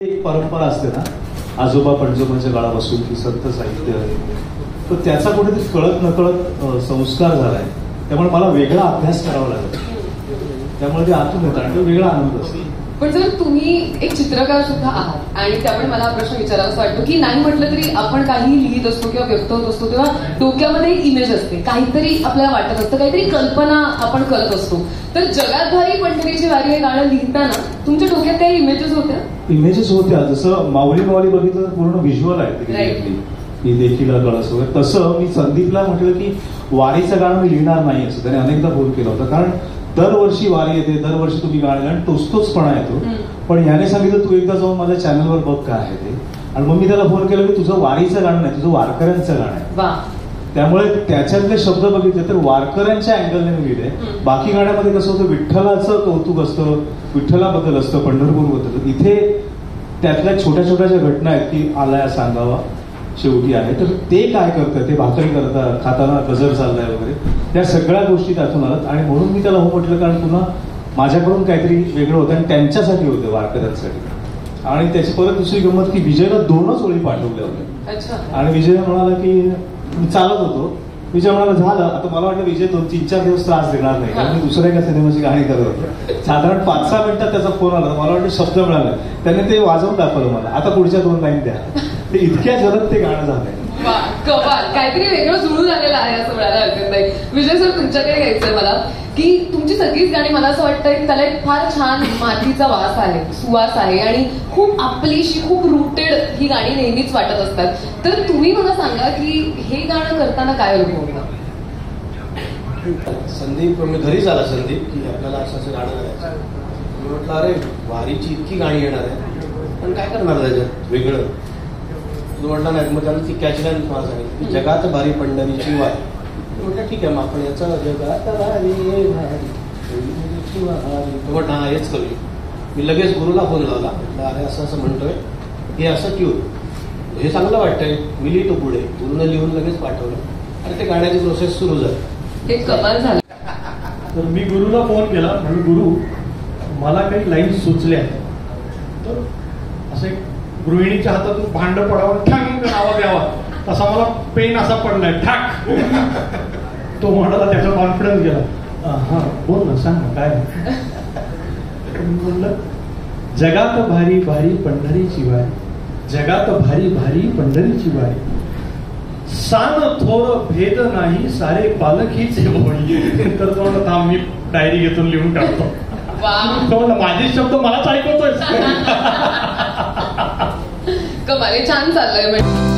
एक परंपरा असते ना, आजोबा पणजोबांच्या काळापासून की संत साहित्य आहे, तर त्याचा कुठेतरी कळत नकळत संस्कार झालाय. त्यामुळे मला वेगळा अभ्यास करावा लागेल, त्यामुळे ते आतून येतं आणि तो वेगळा आनंद असतो. पण जर तुम्ही एक चित्रकार सुद्धा आहात आणि त्यामुळे मला हा प्रश्न विचारावासा वाटतो की नाही म्हटलं तरी आपण काही लिहित असतो किंवा व्यक्त होत असतो तेव्हा डोक्यामध्ये एक इमेज असते, काहीतरी आपल्याला वाटत असतं, काहीतरी कल्पना आपण करत असतो. तर जगात भारी पंढरीची वारी हे गाणं लिहिताना तुमच्या डोक्यात काही इमेजेस होत्या? इमेजेस होत्या, जसं माऊली माऊली बघितलं तर पूर्ण व्हिज्युअल आहे ती देखील कळस वगैरे. तसं मी संदीपला म्हटलं की वारीचं गाणं मी लिहिणार नाही असं त्याने अनेकदा फोन केला होता, कारण दरवर्षी वारी येते, दरवर्षी तुम्ही गाणं आणि तोचपणा येतो. पण ह्याने सांगितलं तू एकदा जाऊन माझ्या चॅनलवर बघ काय आहे ते. आणि मग मी त्याला फोन केला की तुझं वारीचं गाणं नाही, तुझं वारकऱ्यांचं गाणं आहे. त्यामुळे त्याच्यातले शब्द बघितले तर वारकऱ्यांच्या अँगलने मी लिहिले. बाकी गाण्यामध्ये कसं होतं, विठ्ठलाचं कौतुक असतं, विठ्ठलाबद्दल असतं, पंढरपूरबद्दल. इथे त्यातल्या छोट्या छोट्या ज्या घटना आहेत की आलाय सांगावा शेवटी आहे, तर ते काय करतात, ते भाकरी करतात, खाताना गजर चाललाय वगैरे, त्या सगळ्या गोष्टी त्यातून आल्यात. आणि म्हणून मी त्याला हो म्हटलं, कारण पुन्हा माझ्याकडून काहीतरी वेगळं होतं आणि त्यांच्यासाठी होतं, वारकऱ्यांसाठी. आणि त्याची परत दुसरी गंमत की विजयला 2च ओळी पाठवल्या होत्या. आणि विजय म्हणाला की मी चालत होतो, विजय म्हणाला झालं आता. मला वाटलं विजय 2-3-4 दिवस त्रास देणार नाही, कारण मी दुसऱ्या एका सिनेमाची गाणी करत होतो. साधारण 5-6 मिनिटात त्याचा फोन आला, मला वाटतं शब्द मिळाला, त्याने ते वाजवून दाखवलं मला, आता पुढच्या 2 लाईन द्या. ते इतक्या जलद ते गाणं झालंय. कमाल, काहीतरी वेगळं जुळून आलेलं आहे असं म्हणायला हरकत नाही. विजय सर, तुमच्याकडे घ्यायचंय मला की तुमची सगळीच गाणी मला असं वाटतं की त्याला एक फार छान मातीचा वास आहे, सुवास आहे आणि खूप आपलीशी, खूप रुटेड ही गाणी नेहमीच वाटत असतात. तर तुम्ही मला सांगा की हे गाणं करताना काय अनुभव होता? संदीप, मी घरीच आला संदीप की आपल्याला असं गाणं करायचं. मी म्हटलं अरे वारीची इतकी गाणी येणार आहे, पण काय करणार त्याच्यात वेगळं. तू म्हटलं नाही, मग त्याला ती कॅचलाईन मला सांगितली, जगात भारी पंढरीची वारी. म्हटलं ठीक आहे, मग आपण याचा जगात भारी पंढरीची वारी म्हटलं हा हेच करूया. मी लगेच गुरुला फोन लावला, म्हटलं अरे असं असं म्हणतोय, हे असं ट्यून, हे चांगलं वाटतंय, मी लिहितो पुढे. गुरुनं लिहून लगेच पाठवलं आणि ते गाण्याची प्रोसेस सुरू झाली. हे कमाल झालं. तर मी गुरुला फोन केला, म्हणजे गुरु मला काही लाईन सुचल्या, तर असं एक गृहिणीच्या हातातून भांड पडावं, ठाक आवाज यावा, तसा मला पेन असा पडलाय, ठाक. तो म्हणाला, त्याचा कॉन्फिडन्स गेला, हा बोल ना, सांग ना काय. म्हणलं जगात भारी भारी पंढरीची वारी, जगात भारी भारी पंढरीची वारी, सान थोर भेद नाही सारे पालखीचे बोली. तर तो म्हणलं थांब, मी डायरी घेतून लिहून टाकतो. माझे शब्द मलाच ऐकवतोय. कमाल, छान चाललंय.